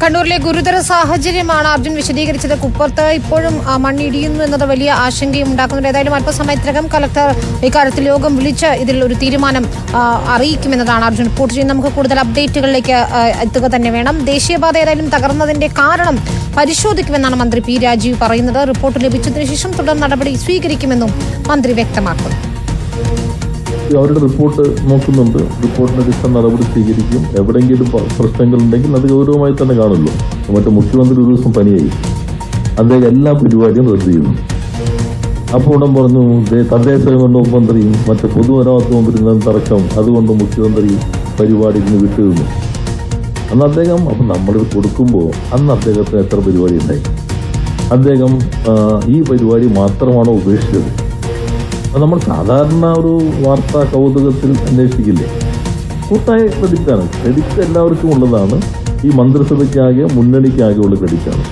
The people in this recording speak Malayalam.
കണ്ണൂരിലെ ഗുരുതര സാഹചര്യമാണ് അർജുൻ വിശദീകരിച്ചത്. കുപ്പത്ത് ഇപ്പോഴും മണ്ണിടിയുന്നു എന്നത് വലിയ ആശങ്കയും ഉണ്ടാക്കുന്നുണ്ട്. ഏതായാലും അല്പസമയത്തിനകം കലക്ടർ ഇക്കാര്യത്തിൽ യോഗം വിളിച്ച് ഇതിൽ ഒരു തീരുമാനം അറിയിക്കുമെന്നതാണ് അർജുൻ റിപ്പോർട്ട് ചെയ്യുന്നത്. നമുക്ക് കൂടുതൽ അപ്ഡേറ്റുകളിലേക്ക് എത്തുക തന്നെ വേണം. ദേശീയപാത ഏതായാലും തകർന്നതിന്റെ കാരണം പരിശോധിക്കുമെന്നാണ് മന്ത്രി പി രാജീവ് പറയുന്നത്. റിപ്പോർട്ട് ലഭിച്ചതിനു ശേഷം തുടർ നടപടി സ്വീകരിക്കുമെന്നും മന്ത്രി വ്യക്തമാക്കുന്നു. അവരുടെ റിപ്പോർട്ട് നോക്കുന്നുണ്ട്. റിപ്പോർട്ടിന് ശേഷം നടപടി സ്വീകരിക്കും. എവിടെയെങ്കിലും പ്രശ്നങ്ങളുണ്ടെങ്കിൽ അത് ഗൗരവമായി തന്നെ കാണുള്ളൂ. മറ്റേ മുഖ്യമന്ത്രി ഒരു ദിവസം പനിയായി, അദ്ദേഹം എല്ലാ പരിപാടിയും റദ്ദ് ചെയ്യുന്നു. അപ്പോൾ ഉടൻ പറഞ്ഞു തദ്ദേശ സ്വയംഭരണ മന്ത്രിയും മറ്റേ പൊതുമരാമത്ത് മന്ത്രിയും തർക്കം, അതുകൊണ്ട് മുഖ്യമന്ത്രി പരിപാടി ഇന്ന് വിട്ടുനിന്നു. അന്ന് അദ്ദേഹം അപ്പം നമ്മളിത് കൊടുക്കുമ്പോൾ അന്ന് അദ്ദേഹത്തിന് എത്ര പരിപാടി ഉണ്ടായി? അദ്ദേഹം ഈ പരിപാടി മാത്രമാണോ ഉപേക്ഷിച്ചത്? നമ്മൾ സാധാരണ ഒരു വാർത്താ കൗതുകത്തിൽ അന്വേഷിക്കില്ലേ? കൂട്ടായ ക്രെഡിറ്റാണ്. ക്രെഡിറ്റ് എല്ലാവർക്കും ഉള്ളതാണ്. ഈ മന്ത്രിസഭയ്ക്കാകെ മുന്നണിക്കാകെ ഉള്ള ക്രെഡിറ്റാണ്.